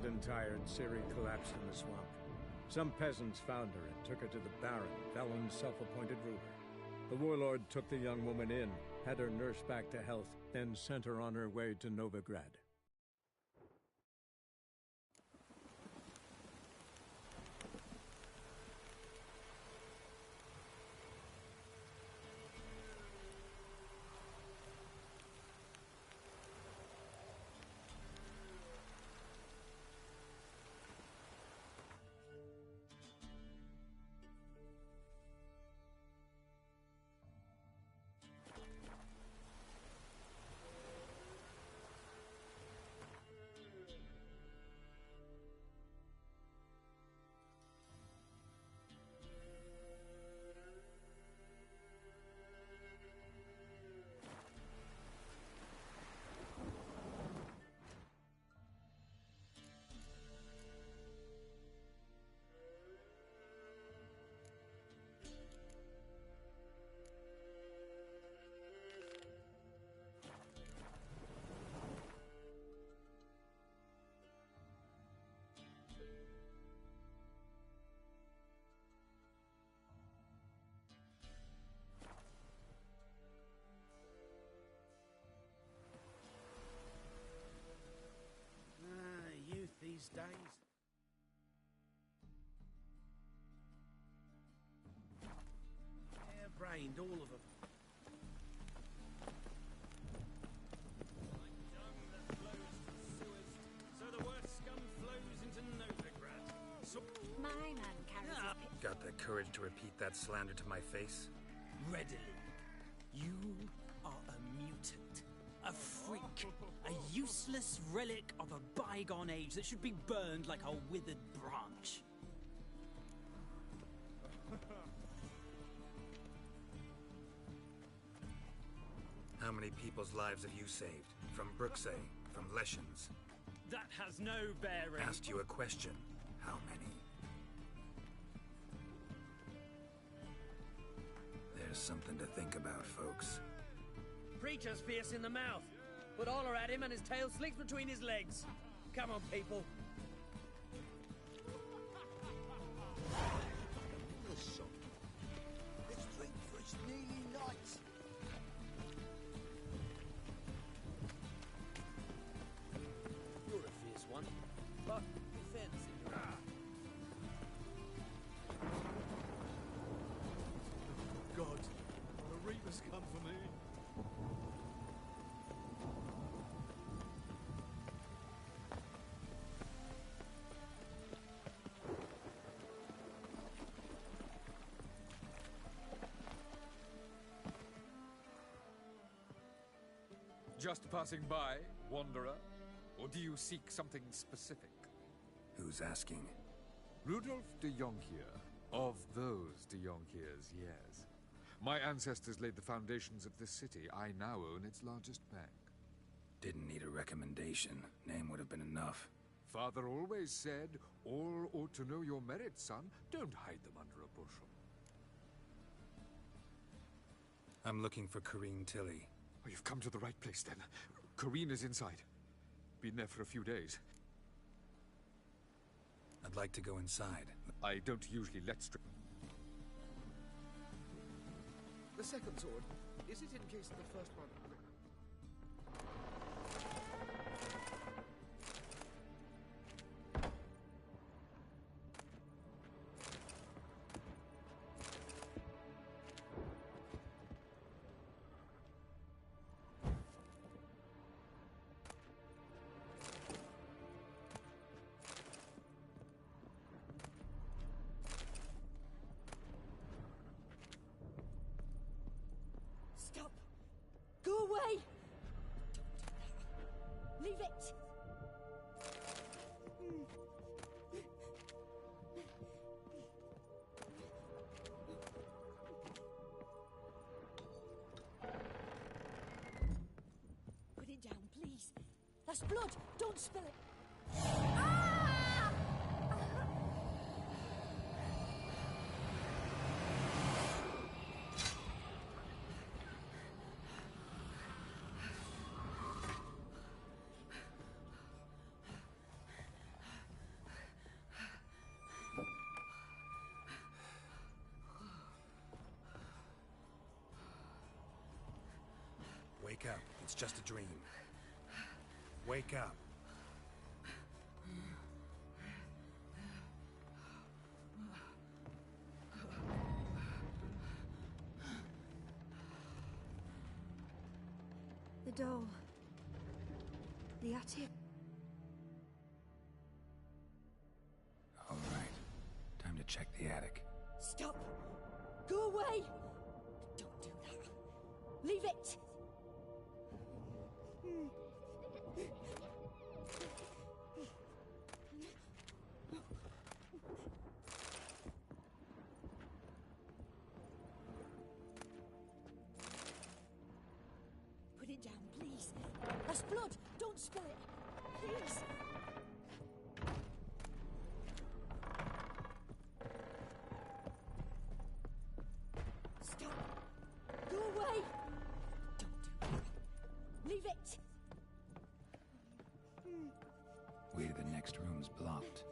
and tired, Ciri collapsed in the swamp. Some peasants found her and took her to the Baron, Valen's self-appointed ruler. The warlord took the young woman in, had her nursed back to health, then sent her on her way to Novigrad. These days. Hair-brained, all of them. Like dung that flows to sewers, so the worst scum flows into Novigrad. So My man carries his pit. Got the courage to repeat that slander to my face? readily. You are a mutant, a freak, a useless relic of a bygone age that should be burned like a withered branch. How many people's lives have you saved? From Bruxay, from Leshens? That has no bearing. Asked you a question. How many? There's something to think about, folks. Preacher's fierce in the mouth. Put holler at him and his tail slicks between his legs. Come on, people. Let's drink for it's nearly night. You're a fierce one. But, in fairness, in your God, the Reapers come for me. Just passing by, wanderer? Or do you seek something specific? Who's asking? Rudolf de Jonkier. Of those de Jonkiers, yes. My ancestors laid the foundations of this city. I now own its largest bank. Didn't need a recommendation. Name would have been enough. Father always said, all ought to know your merits, son. Don't hide them under a bushel. I'm looking for Corrine Tilly. Oh, you've come to the right place, then. Corrine is inside. Been there for a few days. I'd like to go inside. I don't usually let The second sword, is it in case the first one... Stop! Go away! Don't do that. Leave it! Put it down, please. That's blood! Don't spill it! Ah! It's just a dream. Wake up. The door. The attic. All right. Time to check the attic. Stop! Go away! Don't do that. Leave it! Put it down, please. That's blood! Don't spill it! Please! Stop! Go away! Don't do that. Leave it! Way to the next room's blocked.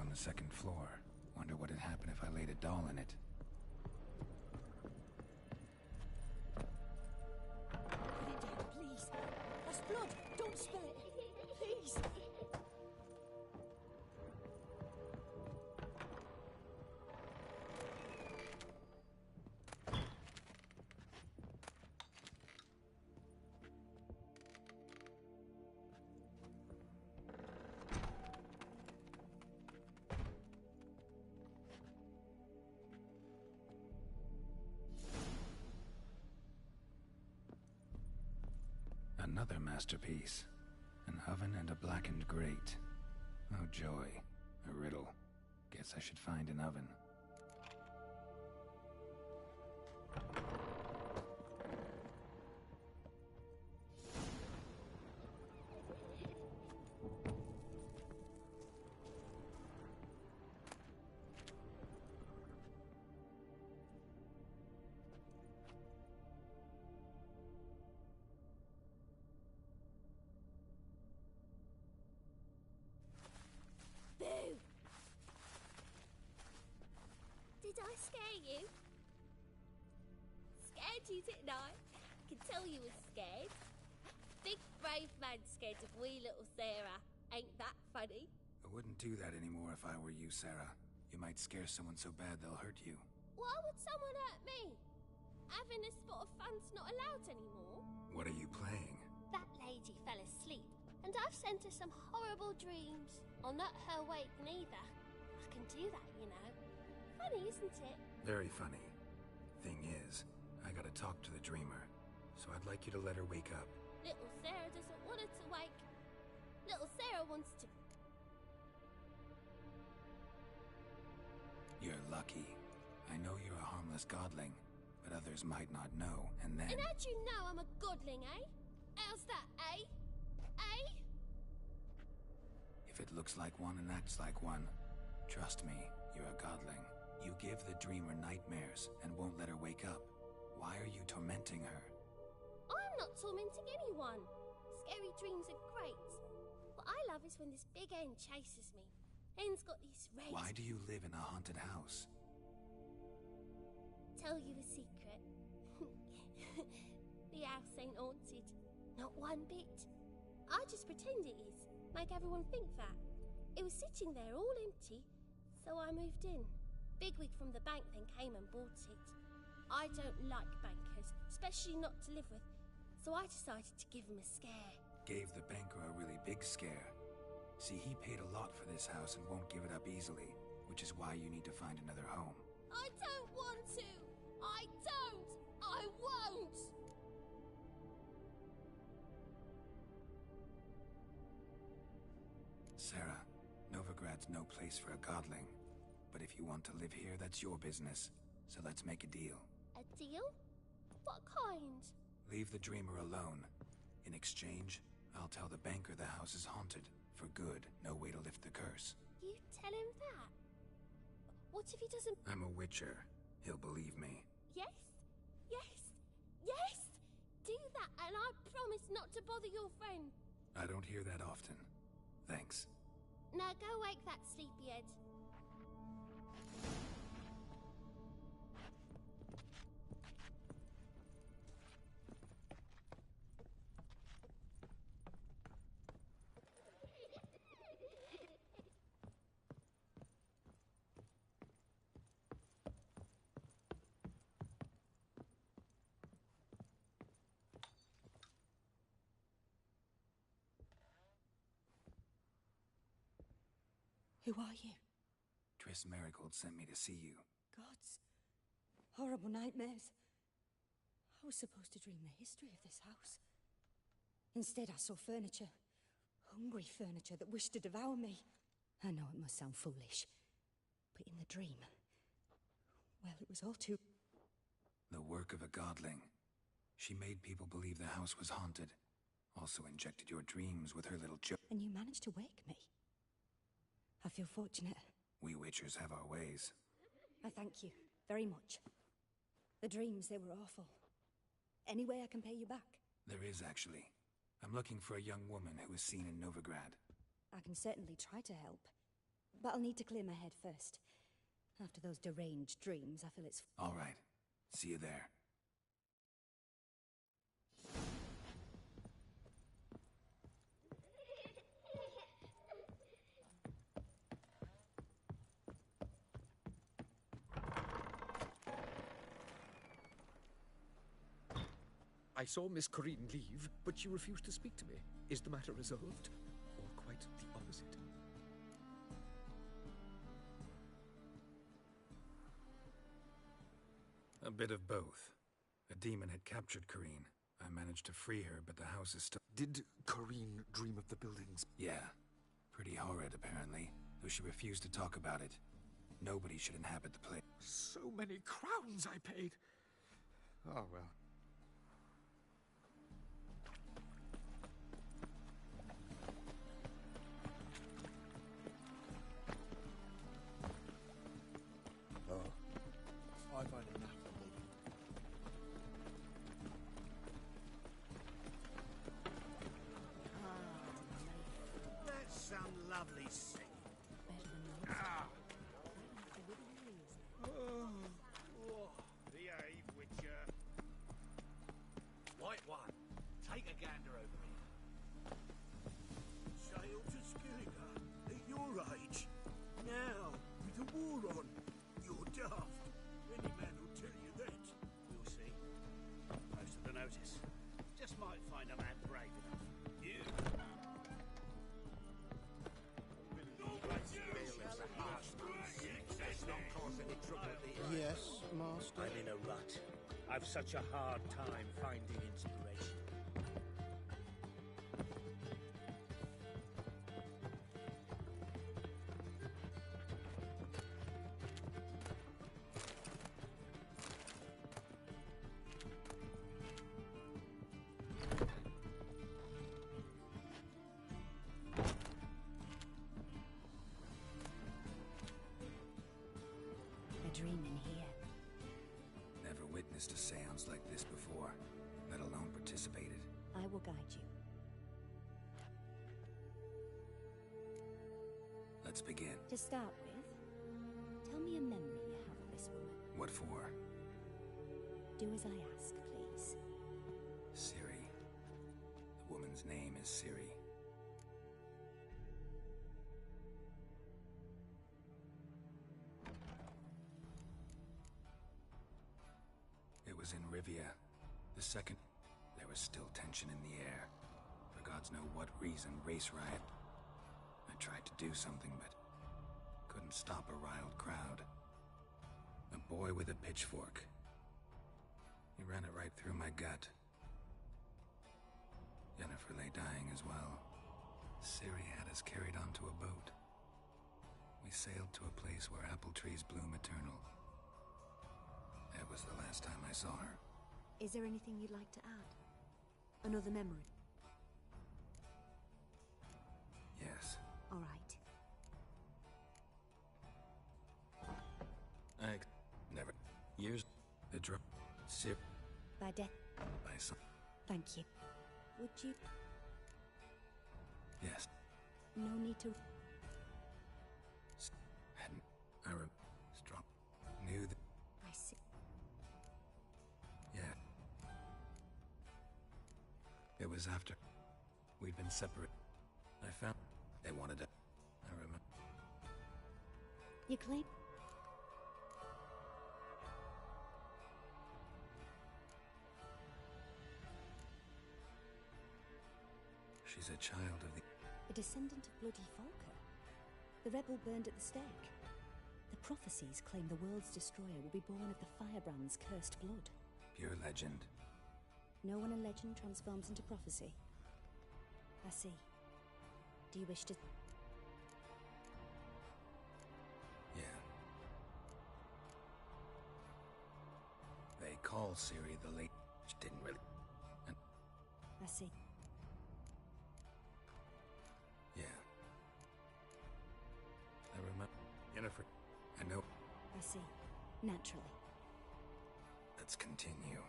On the second floor. Wonder what would happen if I laid a doll in it. Put it down, please. That's blood! Don't spill it! Please! Another masterpiece. An oven and a blackened grate. Oh joy. A riddle. Guess I should find an oven. Boo! Did I scare you? Scared you, didn't I? I can tell you were scared. Big brave man scared of wee little Sarah. Ain't that funny? I wouldn't do that anymore if I were you, Sarah. You might scare someone so bad they'll hurt you. Why would someone hurt me? Having a spot of fun's not allowed anymore. What are you playing? That lady fell asleep, and I've sent her some horrible dreams. I'll not her wake neither. I can do that, you know. Funny, isn't it? Very funny. Thing is, I gotta talk to the dreamer, so I'd like you to let her wake up. Little Sarah doesn't want her to wake. Little Sarah wants to... You're lucky. I know you're a harmless godling, but others might not know, and then... And how'd you know I'm a godling, eh? How's that, eh? Eh? If it looks like one and acts like one, trust me, you're a godling. You give the dreamer nightmares and won't let her wake up. Why are you tormenting her? I'm not tormenting anyone. Scary dreams are great. What I love is when this big hen chases me. Hen's got these red... Why do you live in a haunted house? Tell you a secret. the house ain't haunted. Not one bit. I just pretend it is. Make everyone think that. It was sitting there all empty, so I moved in. Bigwig from the bank then came and bought it. I don't like bankers, especially not to live with, so I decided to give him a scare. Gave the banker a really big scare. See, he paid a lot for this house and won't give it up easily, which is why you need to find another home. I don't want to! I don't! I won't! Sarah, Novigrad's no place for a godling. But if you want to live here, that's your business. So let's make a deal. A deal? What kind? Leave the dreamer alone. In exchange, I'll tell the banker the house is haunted. For good, no way to lift the curse. You tell him that? What if he doesn't... I'm a witcher. He'll believe me. Yes? Yes? Yes! Do that, and I promise not to bother your friend. I don't hear that often. Thanks. Now go wake that sleepyhead. Who are you? Triss Merigold sent me to see you. Gods. Horrible nightmares. I was supposed to dream the history of this house. Instead, I saw furniture. Hungry furniture that wished to devour me. I know it must sound foolish, but in the dream, well, it was all too... The work of a godling. She made people believe the house was haunted. Also injected your dreams with her little joke. And you managed to wake me. I feel fortunate. We witchers have our ways. I thank you very much. The dreams, they were awful. Any way I can pay you back? There is, actually. I'm looking for a young woman who was seen in Novigrad. I can certainly try to help. But I'll need to clear my head first. After those deranged dreams, I feel it's... All right. See you there. I saw Miss Corinne leave, but she refused to speak to me. Is the matter resolved? Or quite the opposite? A bit of both. A demon had captured Corinne. I managed to free her, but the house is still... Did Corinne dream of the buildings? Yeah. Pretty horrid, apparently. Though she refused to talk about it. Nobody should inhabit the place. So many crowns I paid! Oh, well. I've had enough of living. That sound lovely singing. Behave, Witcher. White one, take a gander over here. Sail to Skillinger at your age. Now, with the war on, you're daft. Any man will tell you that. We'll see. Most of the notice. Just might find a man brave enough. You. Yes, Master? I'm in a rut. I've such a hard time finding inspiration. A dream in here. Never witnessed a seance like this before, let alone participated. I will guide you. Let's begin. To start with, tell me a memory you have of this woman. What for? Do as I ask, please. woman's name is Ciri. It was in Rivia. The second, there was still tension in the air. For gods know what reason, race riot. I tried to do something, but couldn't stop a riled crowd. A boy with a pitchfork. He ran it right through my gut. Yennefer lay dying as well. Ciri had us carried onto a boat. We sailed to a place where apple trees bloom eternal. That was the last time I saw her. Is there anything you'd like to add? Another memory? Yes. All right. Never. Years. The drop. Sip. By death. By some. Thank you. Would you? Yes. No need to. Hadn't. I strong. Knew that. I see. Yeah. It was after. We'd been separate. I found. They wanted it. I remember. You claim? She's a child of the... A descendant of bloody Falker. The rebel burned at the stake. The prophecies claim the world's destroyer will be born of the Firebrand's cursed blood. Pure legend. Know when a legend transforms into prophecy? I see. Do you wish to... Yeah. They call Ciri the late... She didn't really... And... I see. Yeah. I remember... Yennefer. I know... I see. Naturally. Let's continue.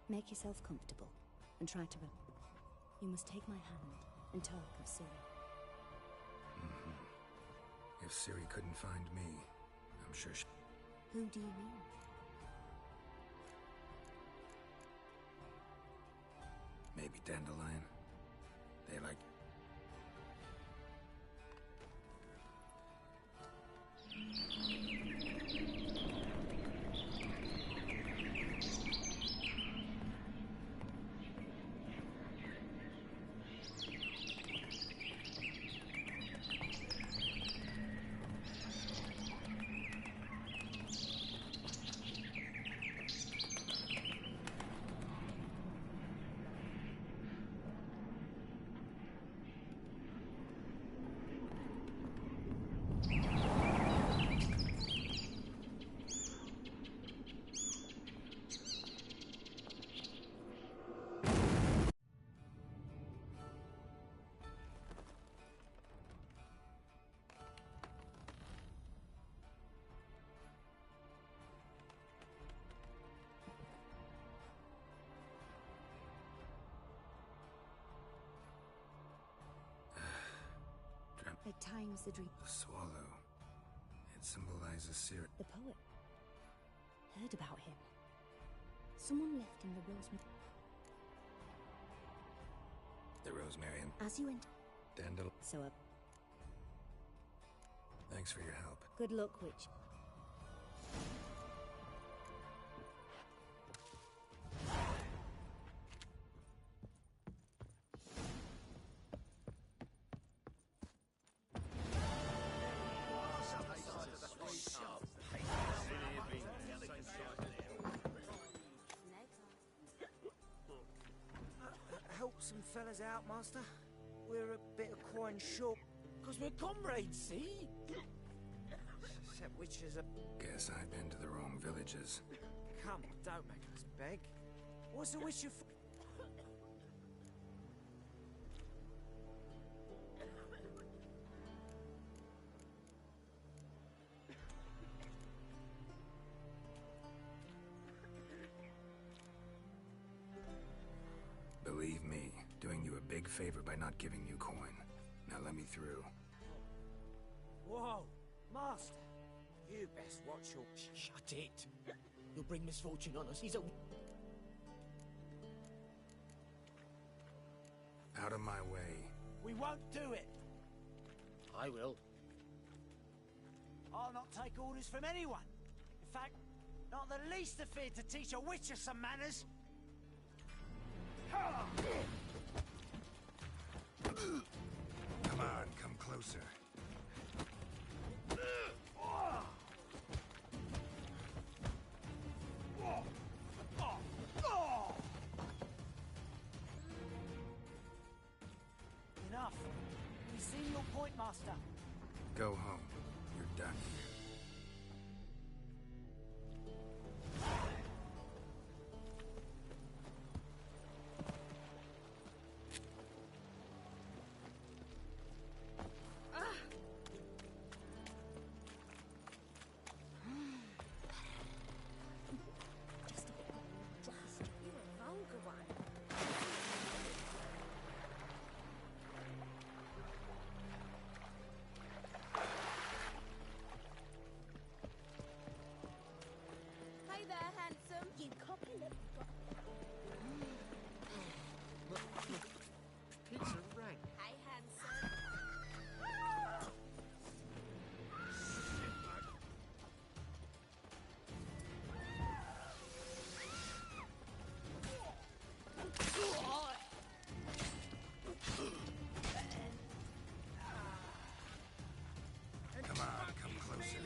Make yourself comfortable, and try to... You must take my hand and talk of Ciri. If Ciri couldn't find me, I'm sure she... Who do you mean? Maybe Dandelion. They like... At times the dream... The swallow. It symbolizes Ciri. The poet. Heard about him. Someone left him the rosemary... The rosemary and... As you enter... Dandelion. So, Thanks for your help. good luck, witch. Help some fellas out, Master. We're a bit of coin short. Because we're comrades, see? Except witches are... Guess I've been to the wrong villages. Come, don't make us beg. What's a witcher for? Believe me, doing you a big favor by not giving you coin. Now let me through. Whoa, Master. You best watch your... Shut it. You'll bring misfortune on us. He's a... Out of my way. We won't do it. I will. I'll not take orders from anyone. In fact, not the least afeard to teach a witcher some manners. Come on, come closer. Enough. We've seen your point, Master. Go home. You're done here. Hey there, handsome. You copy look. Pizza rank. Hey, handsome. Come on, come closer.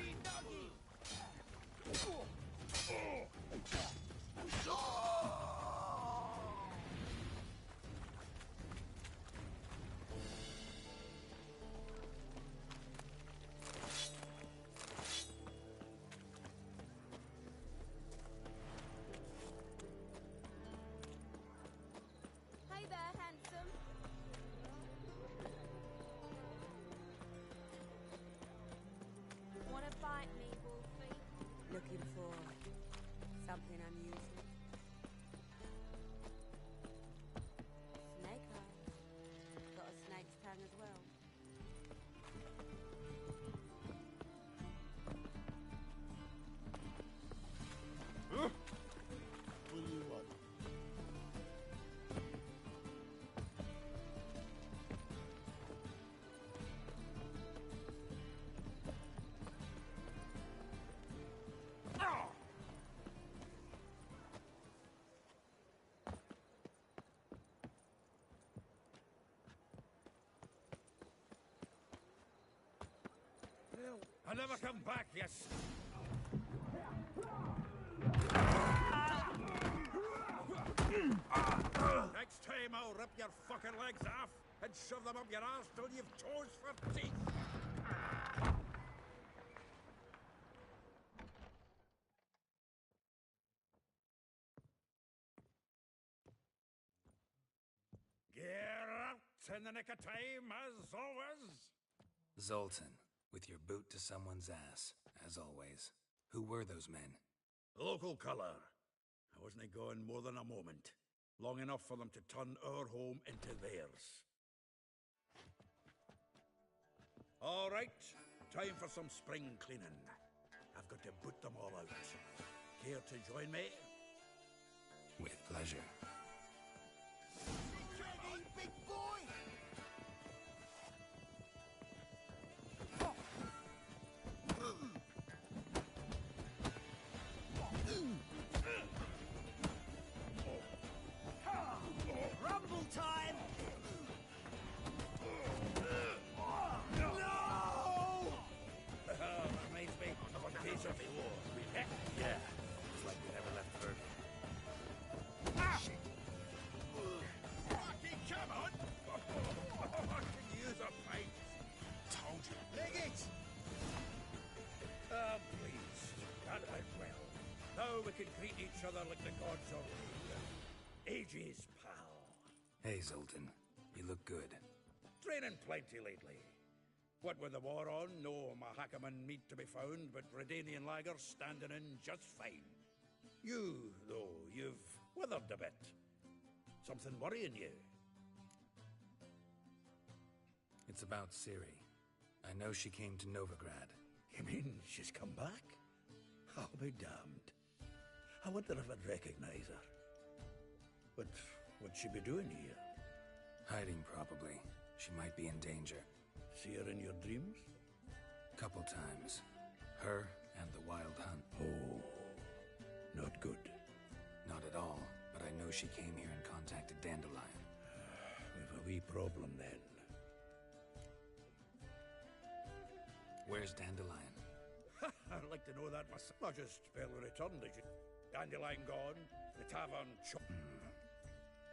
Hey there, handsome. Wanna bite me, Wolfie? Looking for something unusual? Snake eyes. Got a snake's tongue as well. What do you want? I never come back, yes. Next time I'll rip your fucking legs off and shove them up your arse till you've toes for teeth. Get out in the nick of time, as always. Zoltan, with your boot to someone's ass, as always. Who were those men? Local colour. I wasn't gone more than a moment. Long enough for them to turn our home into theirs. All right, time for some spring cleaning. I've got to boot them all out. Care to join me? With pleasure. Ready, big boy? Rumble time! No! Reminds me of a case of the war. Yeah, it's like we never left Earth. Shit. Fucking come on! I can use a fight. Told you. Leg it! Please. That went well. Now we can greet each other like the gods of ages, pal. Hey, Zoltan. You look good. Training plenty lately. What with the war on, no Mahakaman meat to be found, but Redanian lagers standing in just fine. You, though, you've withered a bit. Something worrying you? It's about Ciri. I know she came to Novigrad. You mean she's come back? I'll be damned. I wonder if I'd recognize her. But what'd she be doing here? Hiding, probably. She might be in danger. See her in your dreams? Couple times. Her and the Wild Hunt. Oh, not good. Not at all, but I know she came here and contacted Dandelion. We've a wee problem then. Where's Dandelion? I'd like to know that myself. I just barely returned, did you? Dandelion gone, the tavern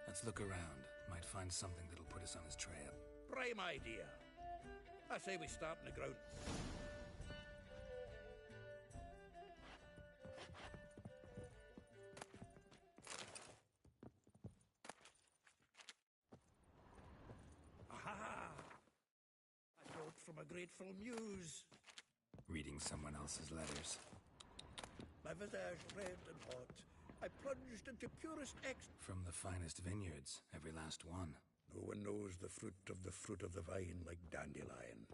Let's look around. Might find something that'll put us on his trail. Prime idea. I say we start in the ground. Aha! A note from a grateful muse. Reading someone else's letters. My visage red and hot. I plunged into purest From the finest vineyards, every last one. No one knows the fruit of the vine like Dandelion.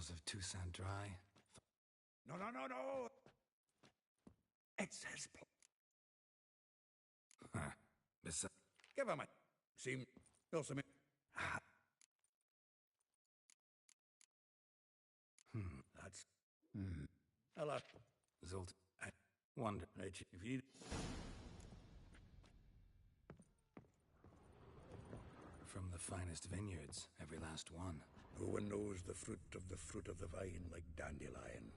Of Toussaint Dry. No. It says... Give him a... Seem... Also me... That's... Hello. Zult. I wonder... If you... From the finest vineyards, every last one. No one knows the fruit of the vine like Dandelion.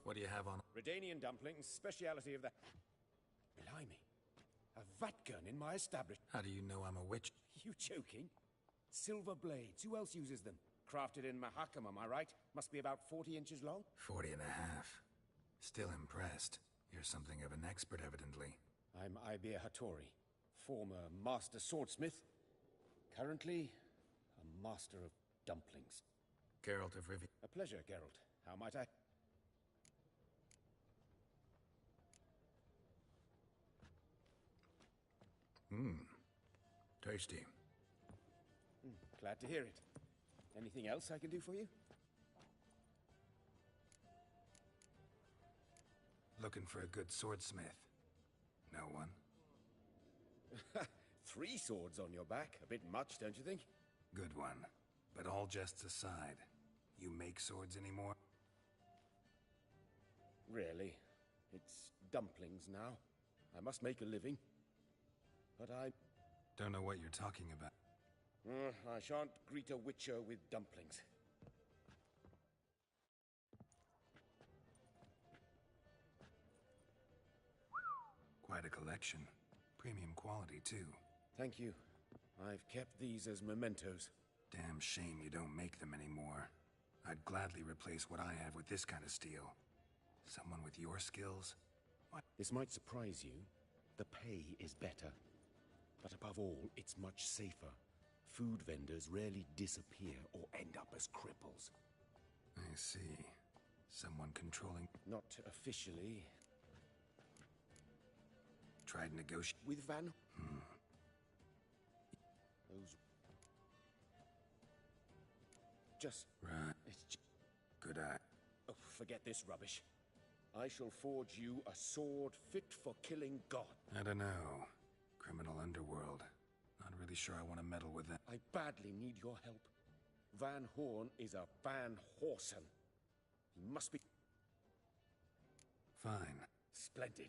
What do you have on? Redanian dumplings, speciality of the... Blimey. A vatgun in my establishment. How do you know I'm a witch? You joking? Silver blades. Who else uses them? Crafted in Mahakam, am I right? Must be about 40 inches long? 40 and a half. Still impressed. You're something of an expert, evidently. I'm Ibir Hattori, former master swordsmith. Currently, a master of dumplings. Geralt of Rivia. A pleasure, Geralt. How might I... Tasty. Glad to hear it. Anything else I can do for you? looking for a good swordsmith. No one? 3 swords on your back. A bit much, don't you think? Good one. But all jests aside, you make swords anymore? Really? It's dumplings now. I must make a living. But I... Don't know what you're talking about. I shan't greet a witcher with dumplings. Quite a collection. Premium quality, too. Thank you. I've kept these as mementos. Damn shame you don't make them anymore. I'd gladly replace what I have with this kind of steel. Someone with your skills? What? This might surprise you. The pay is better. But above all, it's much safer. Food vendors rarely disappear or end up as cripples. I see. Someone controlling... Not officially. Tried negotiate... With Van... Those... Just... Right. It's Good eye. Oh, forget this rubbish. I shall forge you a sword fit for killing God. I don't know. Criminal underworld. Not really sure I want to meddle with that. I badly need your help. Van Horn is a Van Horsen. He must be... Fine. Splendid.